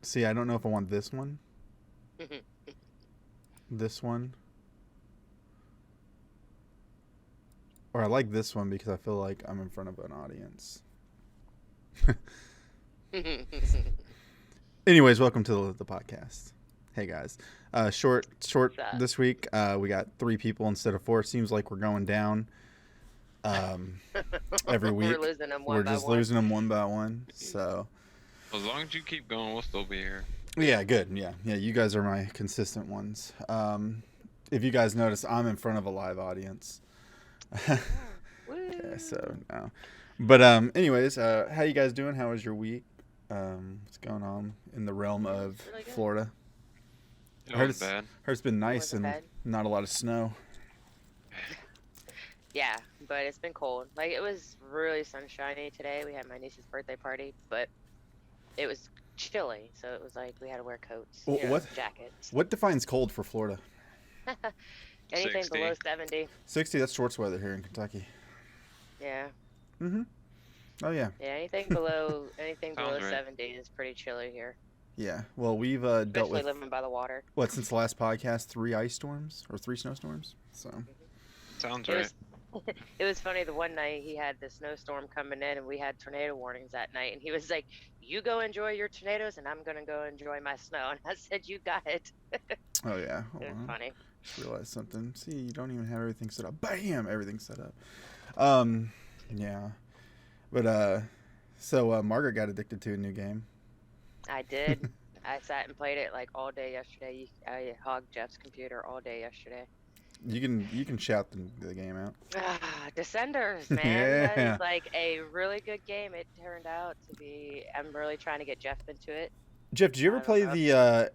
See, I don't know if I want this one. This one. Or I like this one because I feel like I'm in front of an audience. Anyways, welcome to the podcast. Hey guys, short this week. We got 3 people instead of 4. Seems like we're going down. Every week We're losing them we're just losing them one by one. So as long as you keep going, we'll still be here. Yeah, good. Yeah. You guys are my consistent ones. If you guys notice, I'm in front of a live audience. Yeah, so no. But anyways, how you guys doing? How was your week? What's going on in the realm of really Florida? It wasn't bad. Heard it's been nice and bad. not a lot of snow. Yeah, but it's been cold. Like, it was really sunshiny today. We had my niece's birthday party, but it was chilly, so it was like we had to wear coats, jackets. What defines cold for Florida? Anything 60. below 70. 60. That's shorts weather here in Kentucky. Yeah. Mm-hmm. Oh yeah. Yeah, anything below Sounds right. 70 is pretty chilly here. Yeah. Well, we've dealt Especially with living by the water. since the last podcast, 3 ice storms or 3 snowstorms. So. Sounds It right. was it was funny, the one night he had the snowstorm coming in and we had tornado warnings that night, and he was like, "You go enjoy your tornadoes and I'm gonna go enjoy my snow." And I said, "You got it." Oh yeah. Hold It was on. funny. Just realized something. See, you don't even have everything set up. Bam, everything's set up. Yeah. But so Margaret got addicted to a new game. I did. I sat and played it like all day yesterday. I hogged Jeff's computer all day yesterday. You can shout the game out. Descenders, man. That Yeah. is like a really good game. It turned out to be. I'm really trying to get Jeff into it. Jeff, did you ever I don't play know.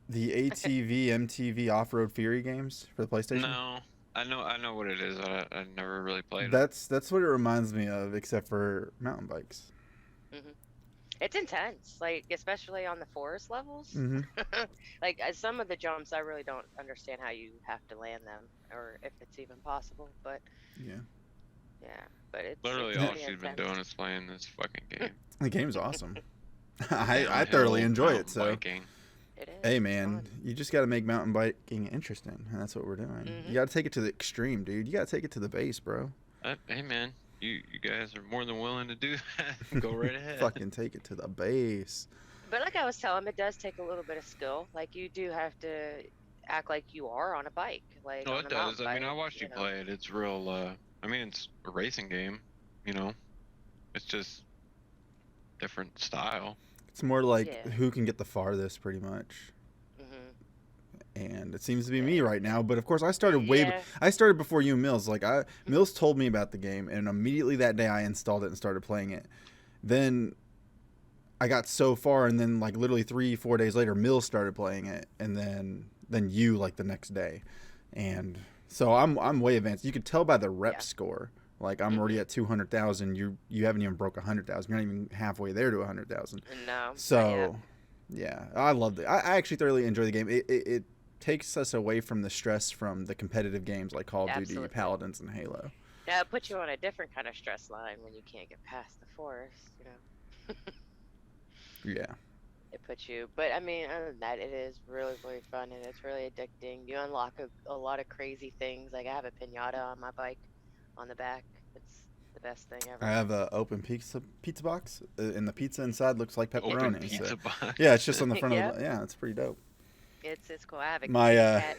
the ATV MTV Off Road Fury games for the PlayStation? No, I know what it is. I never really played it. That's what it reminds me of, except for mountain bikes. It's intense, like especially on the forest levels. Mm-hmm. Like some of the jumps, I really don't understand how you have to land them, or if it's even possible. But Yeah. but it's Literally it's all pretty she's been intense. doing is playing this fucking game. The game's awesome. I Downhill thoroughly enjoy it. mountain So. biking. It is. Hey it's man, fun. you just got to make mountain biking interesting, and that's what we're doing. Mhm. You got to take it to the extreme, dude. You got to take it to the base, bro. Hey man, you guys are more than willing to do that. Go right ahead. Fucking take it to the base. But like I was telling him, it does take a little bit of skill. Like you do have to act like you are on a bike, like No, on it a does. mountain I mean, bike, I watched you know. play it. It's real. I mean, it's a racing game. You know, it's just different style. It's more like Yeah. who can get the farthest, pretty much. Mhm. And it seems to be me right now. But of course, I started Yeah. I started before you, and Mills. Like Mills told me about the game, and immediately that day I installed it and started playing it. Then I got so far, and then like literally 3-4 days later, Mills started playing it, and then you like the next day, and so I'm way advanced. You could tell by the rep Yeah. score. Like I'm already at 200,000. You haven't even broke 100,000. You're not even halfway there to 100,000. No. not yet. So, yeah, I loved it. I actually thoroughly enjoy the game. It takes us away from the stress from the competitive games like Call of Duty, Absolutely. Paladins, and Halo. Yeah, it puts you on a different kind of stress line when you can't get past the forest. Yeah. It puts you. But I mean, other than that, it is really, really fun and it's really addicting. You unlock a lot of crazy things. Like I have a pinata on my bike, on the back. It's the best thing ever. I have a open pizza box, and the pizza inside looks like Open pepperoni. pizza So. box. Yeah, it's just on the front Yeah. of the. Yeah, it's pretty dope. It's cool. I have a My, cat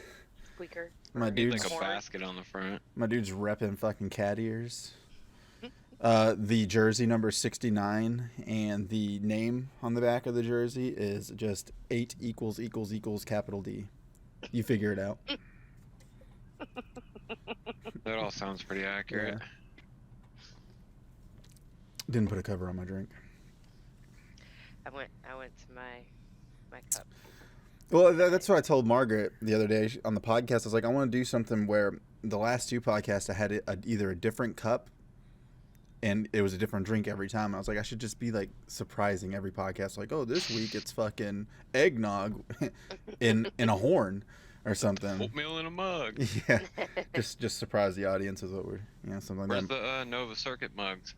squeaker. my for dude's- Like a corn. basket on the front. My dude's repping fucking cat ears. The jersey number 69, and the name on the back of the jersey is just 8 == capital D. You figure it out. That all sounds pretty accurate. Yeah. Didn't put a cover on my drink. I went to my cup. Well, that's what I told Margaret the other day on the podcast. I was like, I want to do something where the last 2 podcasts I had either a different cup and it was a different drink every time. I was like, I should just be like surprising every podcast. Like, oh, this week it's fucking eggnog in a horn or something. Oatmeal in a mug. Yeah, just surprise the audience is what we're something like Where's that. the Nova Circuit mugs?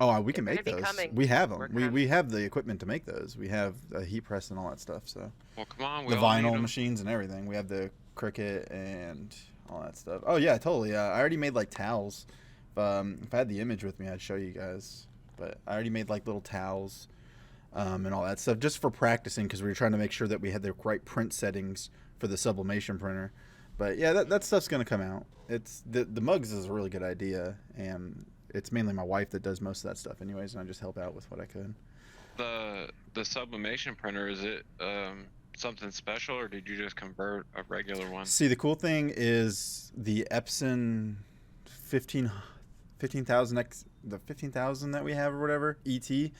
Oh, we can They're make gonna be those. coming. We have them. We're We coming. have the equipment to make those. We have a heat press and all that stuff. So Well, come on, we the all need vinyl 'em. machines and everything. We have the Cricut and all that stuff. Oh yeah, totally. I already made like towels. If I had the image with me, I'd show you guys. But I already made like little towels and all that stuff just for practicing because we were trying to make sure that we had the right print settings for the sublimation printer. But yeah, that stuff's gonna come out. It's the mugs is a really good idea, and it's mainly my wife that does most of that stuff, anyways, and I just help out with what I could. The sublimation printer, is it something special, or did you just convert a regular one? See, the cool thing is the Epson 15,000X, the 15,000 that we have or whatever, ET.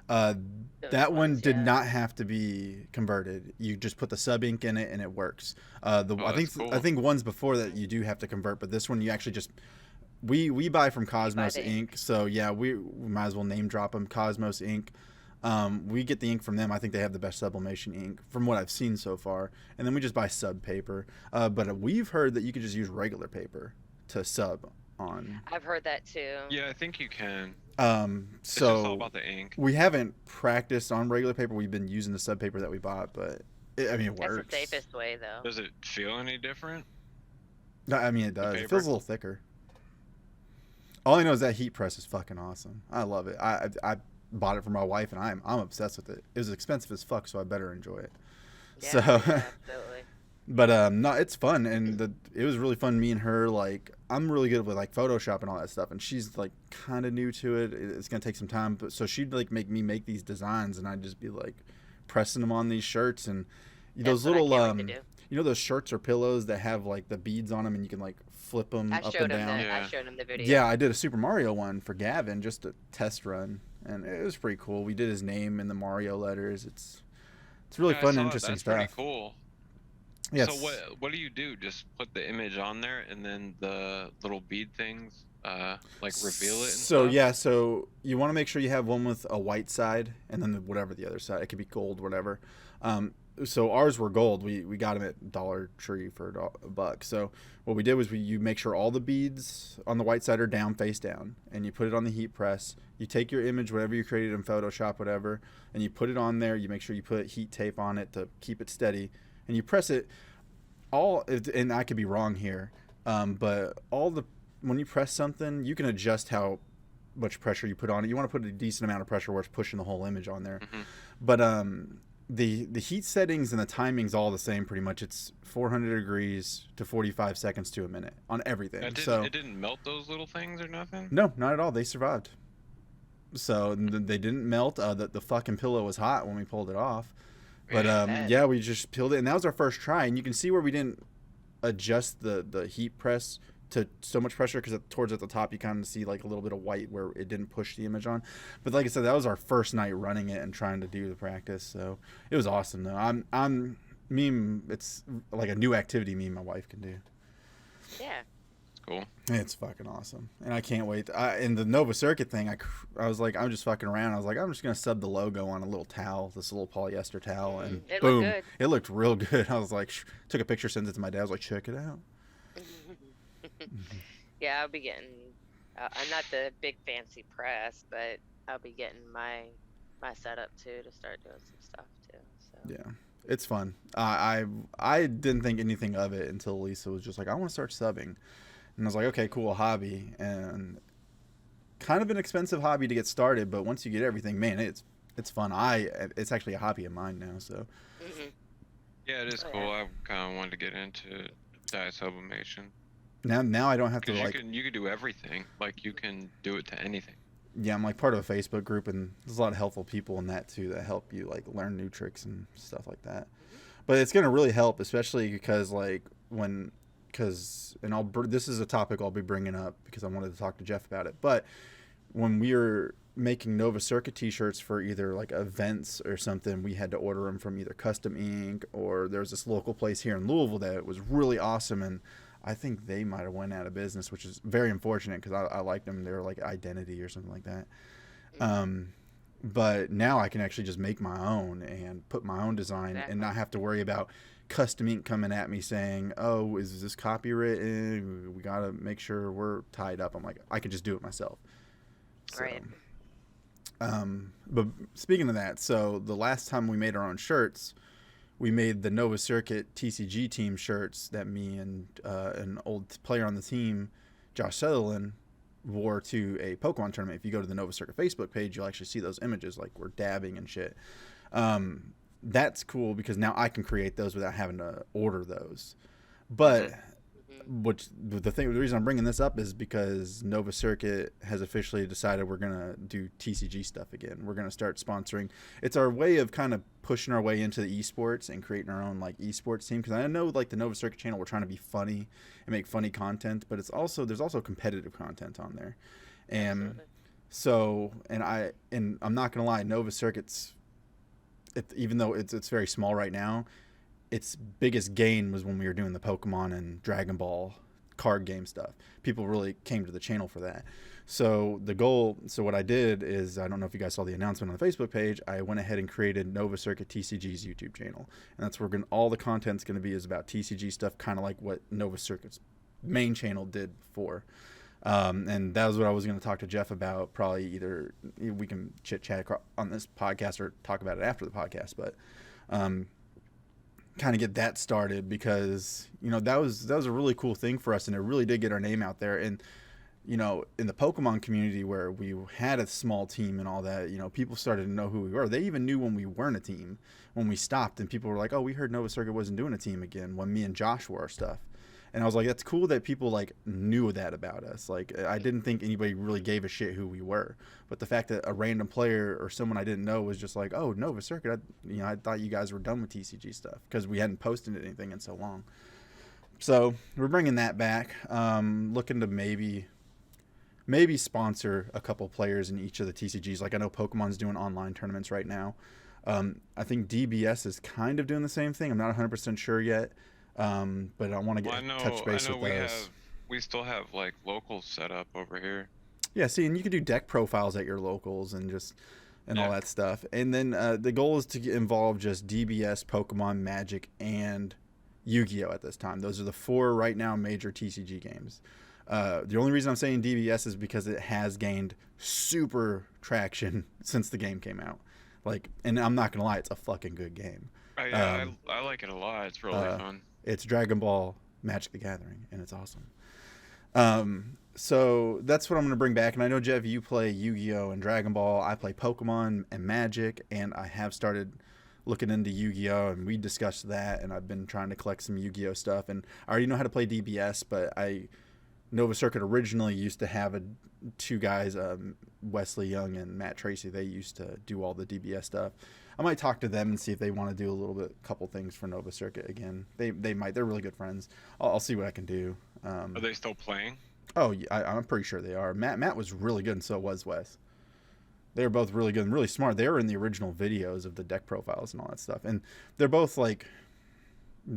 That one ones, did yeah. not have to be converted. You just put the sub ink in it and it works. I that's cool. think ones before that you do have to convert, but this one you actually just we buy from Cosmos the Ink. So yeah, we might as well name drop them. Cosmos Ink. We get the ink from them. I think they have the best sublimation ink from what I've seen so far. And then we just buy sub paper. But we've heard that you could just use regular paper to sub on. I've heard that too. Yeah, I think you can. It's just all So about the ink. we haven't practiced on regular paper. We've been using the sub paper that we bought, but it That's works. the safest way, though. Does it feel any different? No, I mean, it does. It paper? feels a little thicker. All I know is that heat press is fucking awesome. I love it. I bought it for my wife, and I'm obsessed with it. It was expensive as fuck, so I better enjoy it. Yeah, So, yeah, absolutely. but no, it's fun, and it was really fun. Me and her, like, I'm really good with like Photoshop and all that stuff, and she's like kind of new to it. It's gonna take some time, but so she'd like make me make these designs, and I'd just be like pressing them on these shirts and those That's what I little can't wait to do. you know those shirts or pillows that have like the beads on them, and you can like flip them I up showed and him down. the Yeah. I showed him the video. Yeah, I did a Super Mario one for Gavin, just a test run, and it was pretty cool. We did his name in the Mario letters. It's really Yeah, I fun, saw and that. interesting That's stuff. pretty cool. Yes. So what do you do? Just put the image on there, and then the little bead things, like reveal it. And So stuff? yeah, so you want to make sure you have one with a white side, and then whatever the other side. It could be gold, whatever. So ours were gold. We got them at Dollar Tree for $1. So what we did was you make sure all the beads on the white side are down, face down, and you put it on the heat press. You take your image, whatever you created in Photoshop, whatever, and you put it on there. You make sure you put heat tape on it to keep it steady, and you press it all. And I could be wrong here, but when you press something, you can adjust how much pressure you put on it. You want to put a decent amount of pressure where it's pushing the whole image on there. Mhm. But the heat settings and the timing's all the same pretty much. It's 400 degrees to 45 seconds to a minute on everything. It So didn't melt those little things or nothing. no, not at all. They survived. So they didn't melt. The fucking pillow was hot when we pulled it off. But Bad. yeah, we just peeled it, and that was our first try. And you can see where we didn't adjust the heat press to so much pressure because towards at the top you kind of see like a little bit of white where it didn't push the image on. But like I said, that was our first night running it and trying to do the practice. So it was awesome though. It's like a new activity me and my wife can do. Yeah. It's cool. It's fucking awesome, and I can't wait. In the Nova Circuit thing, I was like, I'm just fucking around. I was like, I'm just gonna sub the logo on a little towel, this little polyester towel, and It looked boom, good. it looked real good. I was like, took a picture, sent it to my dad. I was like, check it out. Yeah, I'll be getting. I'm not the big fancy press, but I'll be getting my setup too to start doing some stuff too. So. Yeah, it's fun. I didn't think anything of it until Lisa was just like, I want to start subbing, and I was like, okay, cool, hobby, and kind of an expensive hobby to get started, but once you get everything, man, it's fun. It's actually a hobby of mine now. So Mhm. Yeah, it is Oh, cool. yeah. I kind of wanted to get into dye sublimation. now I don't have to Because like. you can do everything. Like you can do it to anything. Yeah, I'm like part of a Facebook group, and there's a lot of helpful people in that too that help you like learn new tricks and stuff like that. But it's gonna really help, especially because this is a topic I'll be bringing up because I wanted to talk to Jeff about it. But when we were making Nova Circuit T-shirts for either like events or something, we had to order them from either Custom Ink or there's this local place here in Louisville that was really awesome, and I think they might have went out of business, which is very unfortunate because I liked them. They were like Identity or something like that. But now I can actually just make my own and put my own design and not have to worry about Custom Ink coming at me saying, oh, is this copywritten? We got to make sure we're tied up. I'm like, I can just do it myself. So, Right. But speaking of that, so the last time we made our own shirts, we made the Nova Circuit TCG team shirts that me and an old player on the team, Josh Sutherland, wore to a Pokemon tournament. If you go to the Nova Circuit Facebook page, you'll actually see those images, like we're dabbing and shit. That's cool because now I can create those without having to order those. But the reason I'm bringing this up is because Nova Circuit has officially decided we're gonna do TCG stuff again. We're gonna start sponsoring. It's our way of kind of pushing our way into the esports and creating our own like esports team. Because I know like the Nova Circuit channel, we're trying to be funny and make funny content, but there's also competitive content on there, and Absolutely. so I'm not gonna lie, Nova Circuit's, even though it's very small right now, its biggest gain was when we were doing the Pokemon and Dragon Ball card game stuff. People really came to the channel for that. So what I did is, I don't know if you guys saw the announcement on the Facebook page, I went ahead and created Nova Circuit TCG's YouTube channel. And that's where all the content's going to be is about TCG stuff, kind of like what Nova Circuit's main channel did before. And that was what I was going to talk to Jeff about. Probably either we can chit-chat on this podcast or talk about it after the podcast. But kind of get that started because that was a really cool thing for us, and it really did get our name out there. And in the Pokemon community where we had a small team and all that, people started to know who we were. They even knew when we weren't a team, when we stopped, and people were like, oh, we heard Nova Circuit wasn't doing a team again when me and Josh were our stuff. And I was like, that's cool that people like knew that about us. Like, I didn't think anybody really gave a shit who we were, but the fact that a random player or someone I didn't know was just like, oh, Nova Circuit, I thought you guys were done with TCG stuff because we hadn't posted anything in so long. So we're bringing that back. Looking to maybe sponsor a couple players in each of the TCGs. Like, I know Pokemon's doing online tournaments right now. I think DBS is kind of doing the same thing. I'm not 100% sure yet. But I want to touch base with those. We still have like locals set up over here. Yeah, see, and you can do deck profiles at your locals and all that stuff. And then the goal is to involve just DBS, Pokemon, Magic, and Yu-Gi-Oh! At this time. Those are the 4 right now major TCG games. The only reason I'm saying DBS is because it has gained super traction since the game came out. Like, and I'm not gonna lie, it's a fucking good game. I like it a lot. It's really fun. It's Dragon Ball Magic the Gathering, and it's awesome. So that's what I'm going to bring back. And I know, Jeff, you play Yu-Gi-Oh! And Dragon Ball. I play Pokemon and Magic, and I have started looking into Yu-Gi-Oh! And we discussed that, and I've been trying to collect some Yu-Gi-Oh! Stuff. And I already know how to play DBS, but Nova Circuit originally used to have 2 guys, Wesley Young and Matt Tracy. They used to do all the DBS stuff. I might talk to them and see if they want to do a couple things for Nova Circuit again. They might. They're really good friends. I'll see what I can do. Are they still playing? Oh, yeah, I'm pretty sure they are. Matt was really good, and so was Wes. They were both really good and really smart. They were in the original videos of the deck profiles and all that stuff. And they're both like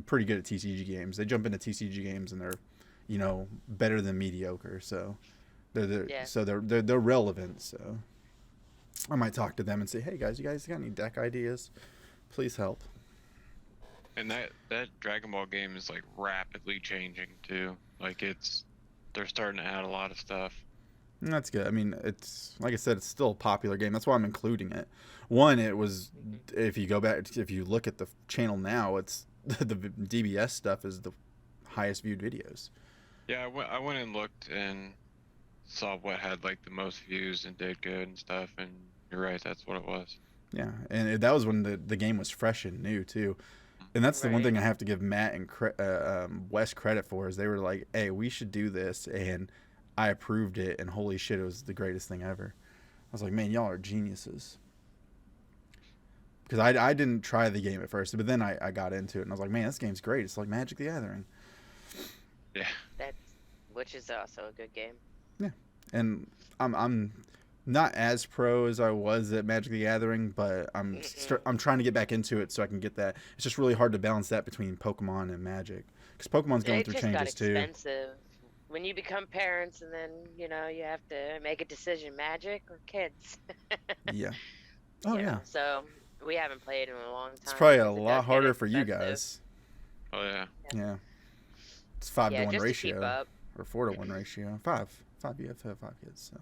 pretty good at TCG games. They jump into TCG games and they're, better than mediocre. So they're relevant. So I might talk to them and say, hey guys, you guys got any deck ideas? Please help. And that Dragon Ball game is like rapidly changing too. Like they're starting to add a lot of stuff. And that's good. I mean, it's like I said, it's still a popular game. That's why I'm including it. One, it was, if you look at the channel now, it's the DBS stuff is the highest viewed videos. Yeah, I went and looked and saw what had like the most views and did good and stuff, and you're right, that's what it was. Yeah, and that was when the game was fresh and new too. And that's the one thing I have to give Matt and Wes credit for, is they were like, hey, we should do this, and I approved it, and holy shit, it was the greatest thing ever. I was like, man, y'all are geniuses. Because I didn't try the game at first, but then I got into it, and I was like, man, this game's great. It's like Magic the Gathering. Yeah. Which is also a good game. Yeah, and I'm not as pro as I was at Magic the Gathering, but I'm trying to get back into it so I can get that. It's just really hard to balance that between Pokemon and Magic, because Pokemon's going through changes too. It just got expensive. When you become parents, and then you have to make a decision: Magic or kids. Yeah. Oh yeah. So we haven't played in a long time. It's probably a lot harder for you guys. Oh yeah. Yeah. It's 5-to-1 just ratio, to keep up. or 4-to-1 ratio. 5. You have to have 5 kids. So.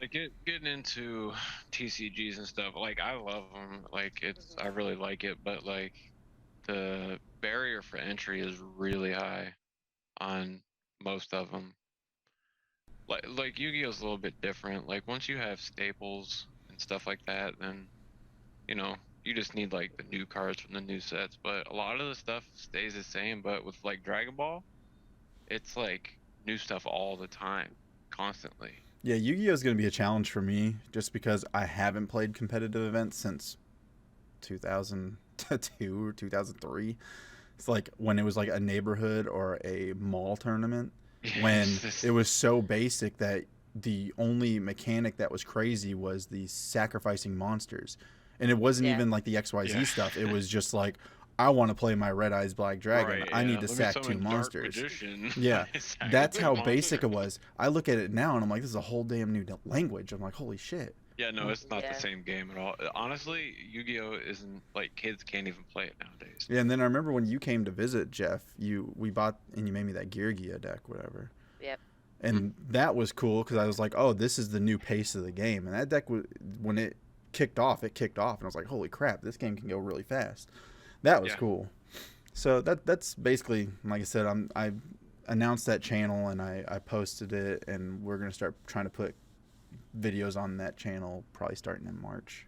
Like getting into TCGs and stuff, like I love them. Like I really like it, but like the barrier for entry is really high on most of them. Like Yu-Gi-Oh's a little bit different. Like once you have staples and stuff like that, then you just need like the new cards from the new sets. But a lot of the stuff stays the same. But with like Dragon Ball, it's like new stuff all the time, constantly. Yeah, Yu-Gi-Oh is going to be a challenge for me just because I haven't played competitive events since 2002 or 2003. It's like when it was like a neighborhood or a mall tournament, when it was so basic that the only mechanic that was crazy was the sacrificing monsters. And it wasn't even like the XYZ stuff. It was just like, I want to play my Red Eyes Black Dragon. I need to sack 2 monsters. Yeah, that's how basic it was. I look at it now and I'm like, this is a whole damn new language. I'm like, holy shit. Yeah, no, it's not the same game at all. Honestly, Yu-Gi-Oh isn't like kids can't even play it nowadays. Yeah, and then I remember when you came to visit, Jeff, we bought and you made me that Gear deck, whatever. Yep. And that was cool because I was like, oh, this is the new pace of the game. And that deck, when it kicked off, and I was like, holy crap, this game can go really fast. That was cool. So that's basically, like I said, I announced that channel and I posted it, and we're gonna start trying to put videos on that channel probably starting in March.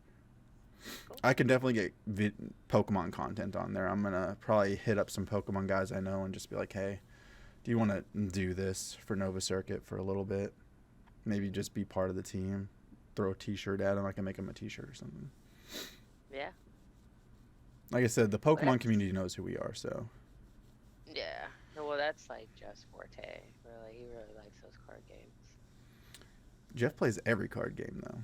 Cool. I can definitely get Pokemon content on there. I'm gonna probably hit up some Pokemon guys I know and just be like, hey, do you want to do this for Nova Circuit for a little bit? Maybe just be part of the team. Throw a t-shirt at them. I can make them a t-shirt or something. Yeah. Like I said, the Pokemon community knows who we are, so. Yeah. Well, that's like Jeff's forte. Really, he really likes those card games. Jeff plays every card game, though.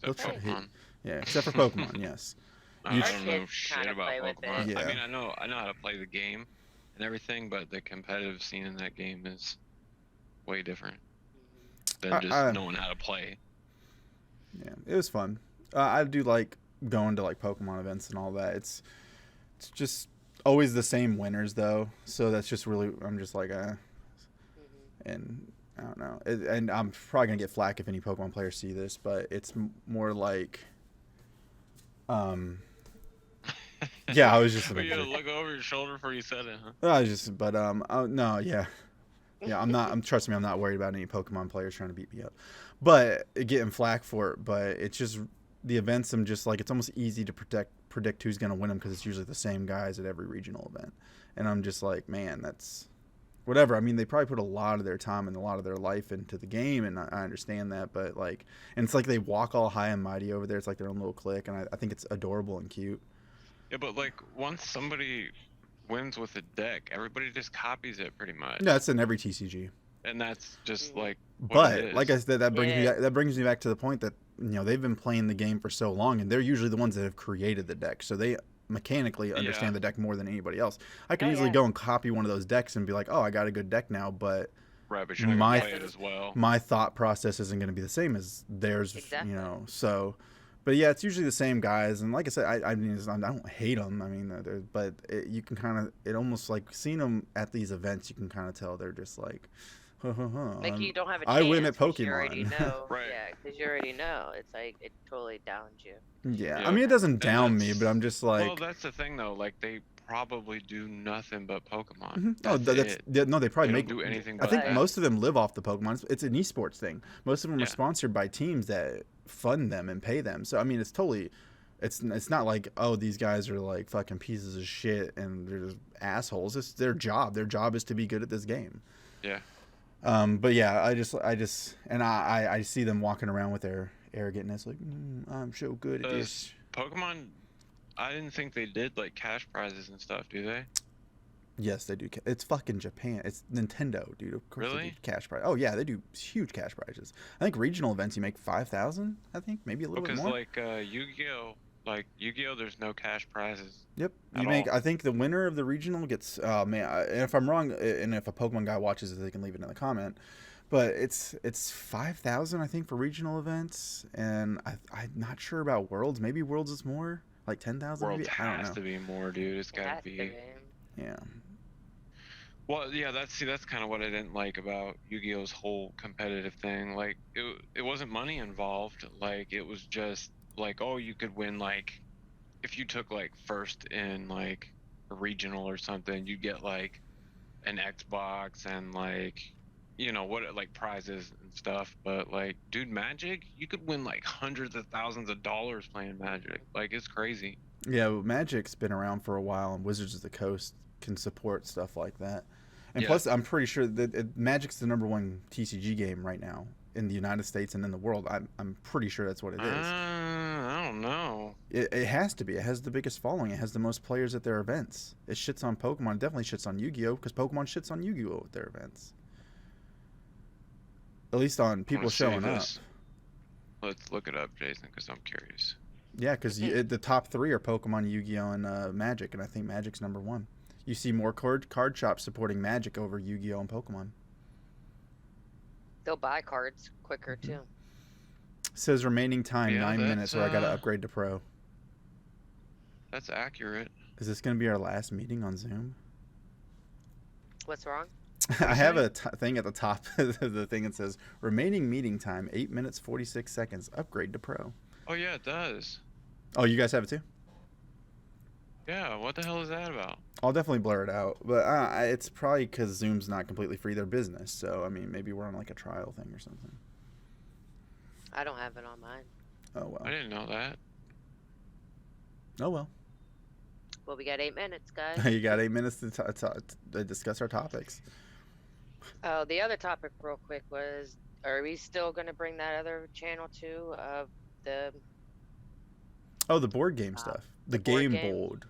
Everything. Except Pokemon. Yeah, except for Pokemon, yes. I don't know shit about Pokemon. Yeah. I mean, I know how to play the game and everything, but the competitive scene in that game is way different than just knowing how to play. Yeah, it was fun. I do like going to like Pokemon events and all that. It's just always the same winners though, so that's just really, I'm just like and I don't know, and I'm probably gonna get flack if any Pokemon players see this, but it's more like yeah, I was just you gotta look over your shoulder before you said it, huh? I was just, but no, yeah, trust me, I'm not worried about any Pokemon players trying to beat me up, but getting flack for it. But it's just the events. I'm just like, it's almost easy to predict who's gonna win them because it's usually the same guys at every regional event, and I'm just like, man, that's whatever. I mean, they probably put a lot of their time and a lot of their life into the game, and I understand that, but like, and it's like they walk all high and mighty over there. It's like their own little clique, and I think it's adorable and cute. Yeah, but like once somebody wins with a deck, everybody just copies it pretty much. Yeah, it's in every TCG. And that's just like. But like I said, that brings me back to the point that they've been playing the game for so long, and they're usually the ones that have created the deck, so they mechanically understand the deck more than anybody else. I can easily go and copy one of those decks and be like, oh, I got a good deck now, but but you're not gonna play it as well. My thought process isn't going to be the same as theirs. So. But yeah, it's usually the same guys, and like I said, I mean, I don't hate them. I mean, but you can kind of, it almost like seeing them at these events, you can kind of tell they're just like, like you don't have a chance. I win at Pokemon. You already know. Right. Yeah, because you already know. It's like it totally downs you. Yeah, I mean, it doesn't down me, but I'm just like. Well, that's the thing though. Like they probably do nothing but Pokemon. Mm-hmm. No, they probably don't do anything. I think most of them live off the Pokemon. It's an esports thing. Most of them are sponsored by teams that fund them and pay them. So I mean, it's totally, it's not like, oh, these guys are like fucking pieces of shit and they're just assholes. It's their job. Their job is to be good at this game. Yeah. But yeah, I just and I see them walking around with their arrogantness, like I'm so good at this. Pokemon, I didn't think they did like cash prizes and stuff. Do they? Yes, they do. It's fucking Japan. It's Nintendo, dude. Of course really? They do cash prize. Oh yeah, they do huge cash prizes. I think regional events you make 5,000. I think maybe a little bit more. Because like Yu-Gi-Oh, there's no cash prizes. Yep, I think the winner of the regional gets. And if I'm wrong, and if a Pokemon guy watches it, they can leave it in the comment. But it's 5,000, I think, for regional events, and I'm not sure about Worlds. Maybe Worlds is more, like 10,000. Worlds has to be more, dude. It's gotta be. Yeah. Well, yeah, that's kind of what I didn't like about Yu-Gi-Oh's whole competitive thing. Like it wasn't money involved. Like it was just like, oh, you could win like if you took like first in like a regional or something, you get like an Xbox and like what like prizes and stuff. But like, dude, Magic, you could win like hundreds of thousands of dollars playing Magic. Like it's crazy. Yeah, Magic's been around for a while, and Wizards of the Coast can support stuff like that. And Yeah. plus, I'm pretty sure that Magic's the #1 TCG game right now in the United States and in the world. I'm pretty sure that's what it is. I don't know. It has to be. It has the biggest following. It has the most players at their events. It shits on Pokemon. It definitely shits on Yu-Gi-Oh! Because Pokemon shits on Yu-Gi-Oh! At their events. At least on people showing up. Let's look it up, Jason, because I'm curious. Yeah, because the top 3 are Pokemon, Yu-Gi-Oh, and Magic, and I think Magic's #1. You see more card shops supporting Magic over Yu-Gi-Oh and Pokemon. They'll buy cards quicker too. Says remaining time Yeah, 9 minutes, or I gotta that's, upgrade to Pro. That's accurate. Is this gonna be our last meeting on Zoom? What's wrong? I have a thing at the top of the thing that says remaining meeting time 8 minutes 46 seconds. Upgrade to Pro. Oh yeah, it does. Oh, you guys have it too? Yeah, what the hell is that about? I'll definitely blur it out, but it's probably because Zoom's not completely free. Their business, so I mean, maybe we're on like a trial thing or something. I don't have it on mine. Oh well. I didn't know that. Oh well. Well, we got 8 minutes, guys. You got 8 minutes to discuss our topics. Oh, the other topic, real quick, was: are we still gonna bring that other channel too? Of the Oh, the board game stuff. The board game game. board.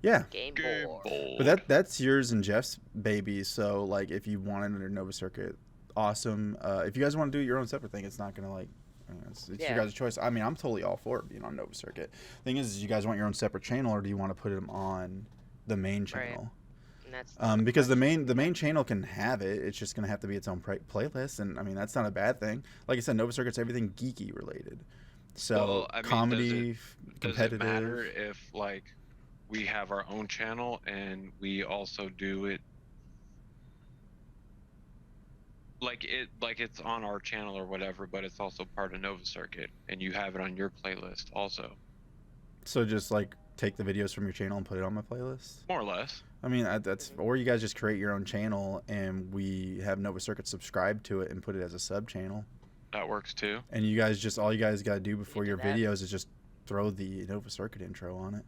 Yeah. game board? But that's yours and Jeff's baby. So like, if you want it under Nova Circuit, awesome. If you guys want to do your own separate thing, it's not gonna like. It's Yeah. your guys' choice. I mean, I'm totally all for it being on Nova Circuit. Thing is you guys want your own separate channel, or do you want to put them on the main channel? And that's Because the main channel can have it. It's just gonna have to be its own playlist, and I mean that's not a bad thing. Like I said, Nova Circuit's everything geeky related. So Well, I mean, comedy, Does competitive. it matter if like we have our own channel and we also do it like it's on our channel or whatever, but it's also part of Nova Circuit and you have it on your playlist also? So just like take the videos from your channel and put it on my playlist. More or less. I mean that's or you guys just create your own channel and we have Nova Circuit subscribe to it and put it as a sub channel. That works too. And you guys just all you guys got to do before do your that. videos is just throw the Nova Circuit intro on it.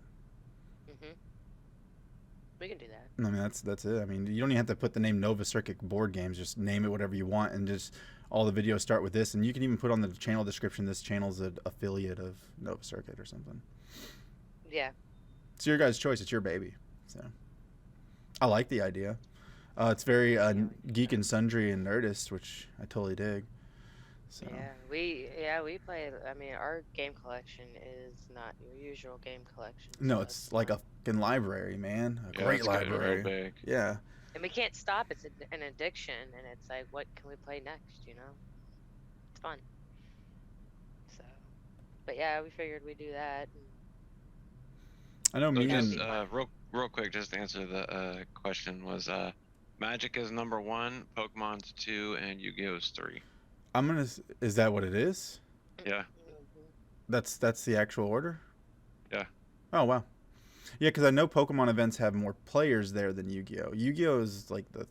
We can do that. I mean that's it. I mean you don't even have to put the name Nova Circuit board games. Just name it whatever you want, and just all the videos start with this. And you can even put on the channel description this channel's an affiliate of Nova Circuit or something. Yeah. It's your guys' choice. It's your baby. So I like the idea. It's very geek and sundry and nerdist, which I totally dig. So Yeah, we play. I mean, our game collection is not your usual game collection. no, so it's like a fucking library, man. A Yeah, great it's getting real library. big. Yeah. and we can't stop. It's an addiction, and it's like, what can we play next? You know, it's fun. So, but yeah, we figured we'd do that. And I know So me just and real quick, just to answer the question was Magic is #1, Pokemon's 2, and Yu-Gi-Oh's 3. I'm gonna. Is that what it is? Yeah. That's the actual order. Yeah. Oh wow. Yeah, because I know Pokemon events have more players there than Yu-Gi-Oh. Yu-Gi-Oh is like the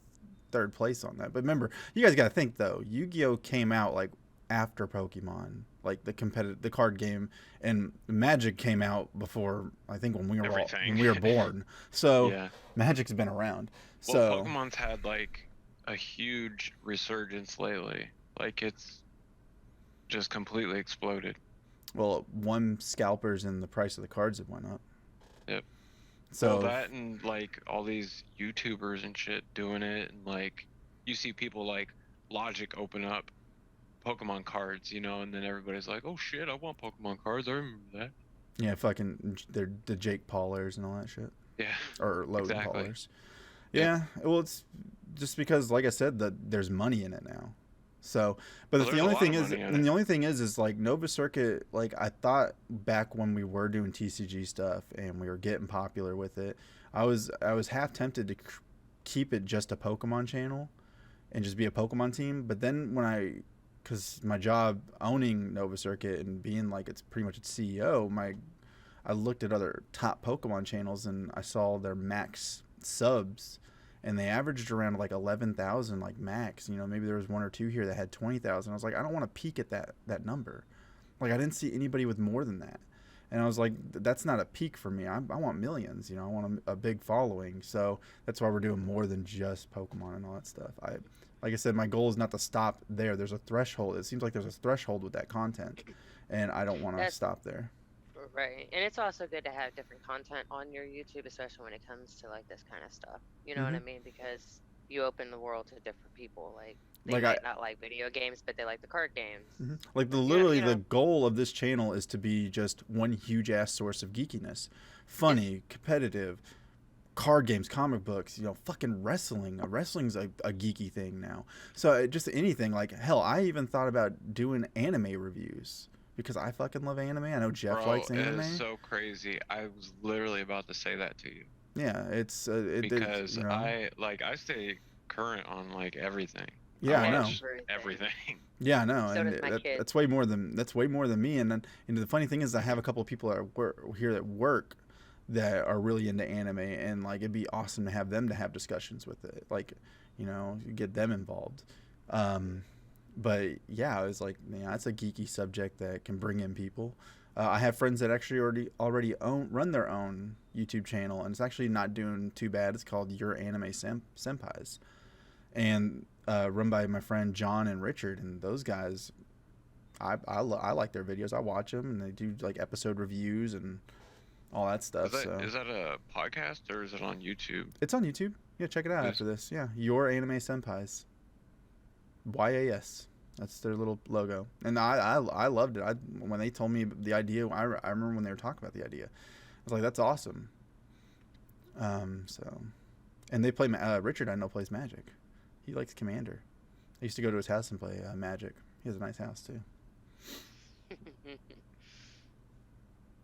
third place on that. But remember, you guys got to think though. Yu-Gi-Oh came out like after Pokemon, like the card game, and Magic came out before. I think when we were Everything. when we were born. So Yeah. Magic's been around. Well, So Pokemon's had like a huge resurgence lately. Like it's just completely exploded. well, one scalpers and the price of the cards have went up. Yep. So Well, that and like all these YouTubers and shit doing it, and like you see people like Logic open up Pokemon cards, and then everybody's like, "Oh shit, I want Pokemon cards. I remember that." yeah, fucking they're the Jake Paulers and all that shit. Yeah. Or Logan Exactly. Paulers. Yeah, well, it's just because, like I said, that there's money in it now. So, but Well, the there's a only lot thing of is, money in and it. the only thing is like Nova Circuit. Like I thought back when we were doing TCG stuff and we were getting popular with it, I was half tempted to keep it just a Pokemon channel and just be a Pokemon team. But then because my job owning Nova Circuit and being like it's pretty much its CEO, I looked at other top Pokemon channels and I saw their max subs, and they averaged around like 11,000 like max. You know, maybe there was one or two here that had 20,000. I was like, I don't want to peak at that number. Like I didn't see anybody with more than that. And I was like, that's not a peak for me. I want millions, you know, I want a big following. So that's why we're doing more than just Pokemon and all that stuff. Like I said, my goal is not to stop there. There's a threshold. It seems like there's a threshold with that content, and I don't want to stop there. Right. And it's also good to have different content on your YouTube, especially when it comes to like this kind of stuff. You know what I mean? Because you open the world to different people. Like they might not like video games, but they like the card games. Like the goal of this channel is to be just one huge ass source of geekiness. Funny, competitive, card games, comic books, you know, fucking wrestling. Wrestling's a geeky thing now. So just anything. Like hell, I even thought about doing anime reviews. Because I fucking love anime. I know Jeff likes anime. It is so crazy. I was literally about to say that to you. Yeah, it's because you know, I stay current on like everything. Yeah, I know everything. Yeah, I know, so and that's way more than me. And then the funny thing is, I have a couple of people here at work that are really into anime, and like it'd be awesome to have them to have discussions with it. Like, you know, get them involved. But yeah, it was like, yeah, it's a geeky subject that can bring in people. I have friends that actually already run their own YouTube channel, and it's actually not doing too bad. It's called Your Anime Senpais, and run by my friend John and Richard. And those guys, I like their videos. I watch them, and they do like episode reviews and all that stuff. Is that a podcast or is it on YouTube? It's on YouTube. Yeah, check it out after this. Yeah, Your Anime Senpais. YAS. That's their little logo, and I loved it. When they told me the idea, I remember when they were talking about the idea. I was like, that's awesome. So, and they play Richard. I know plays Magic. He likes Commander. I used to go to his house and play Magic. He has a nice house too. I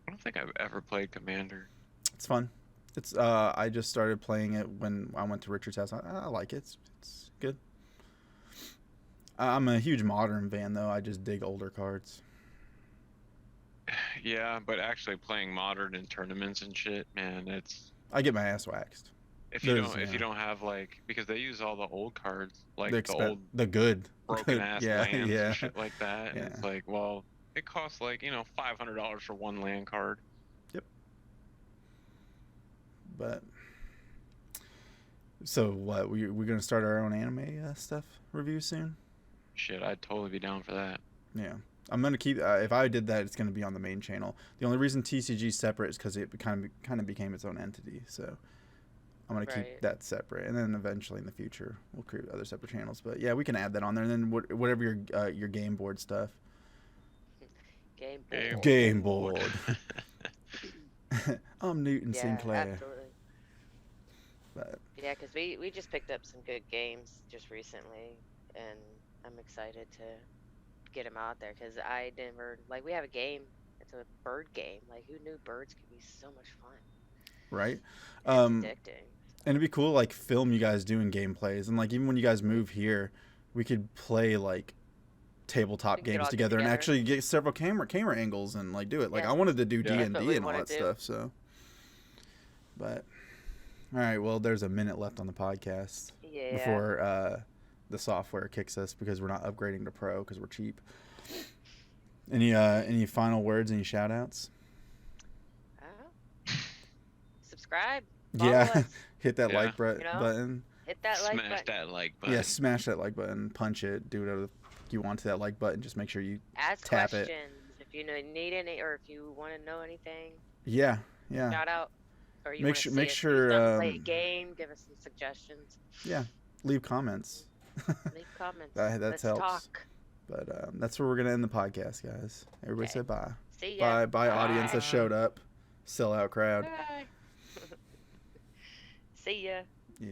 don't think I've ever played Commander. It's fun. It's I just started playing it when I went to Richard's house. I like it. It's good. I'm a huge Modern fan, though. I just dig older cards. Yeah, but actually playing Modern in tournaments and shit, man, it's... I get my ass waxed. If you don't have, like... Because they use all the old cards, like the good broken-ass lands and shit like that. Yeah. And it's like, well, it costs, like, you know, $500 for one land card. Yep. But... So, what? We're going to start our own anime stuff review soon? Shit, I'd totally be down for that. Yeah. I'm going to keep... if I did that, it's going to be on the main channel. The only reason TCG's separate is because it kind of became its own entity. So I'm going to keep that separate. And then eventually in the future, we'll create other separate channels. But yeah, we can add that on there. And then whatever your game board stuff. Game board. I'm Newton Sinclair. Absolutely. But yeah, because we just picked up some good games just recently, and I'm excited to get them out there because I never we have a game. It's a bird game. Like, who knew birds could be so much fun? Right. It's addicting. And it'd be cool, like, film you guys doing gameplays, and like even when you guys move here, we could play like tabletop games together and actually get several camera angles and like do it. Like, I wanted to do D&D and all that stuff. So, but all right, well, there's a minute left on the podcast before the software kicks us because we're not upgrading to Pro because we're cheap. Any final words? Any shout outs? Subscribe. Yeah, hit that like button. Hit that like button. Smash that like button. Yeah, smash that like button. Punch it. Do whatever you want to that like button. Just make sure you ask tap questions it. If you need any, or if you want to know anything. Yeah. Shout out. Or you make sure play a game. Give us some suggestions. Yeah, leave comments. Leave comments. That helps. Talk. But that's where we're gonna end the podcast, guys. Everybody say bye. See ya. Bye, audience that showed up. Sellout crowd. Bye. See ya. Yeah.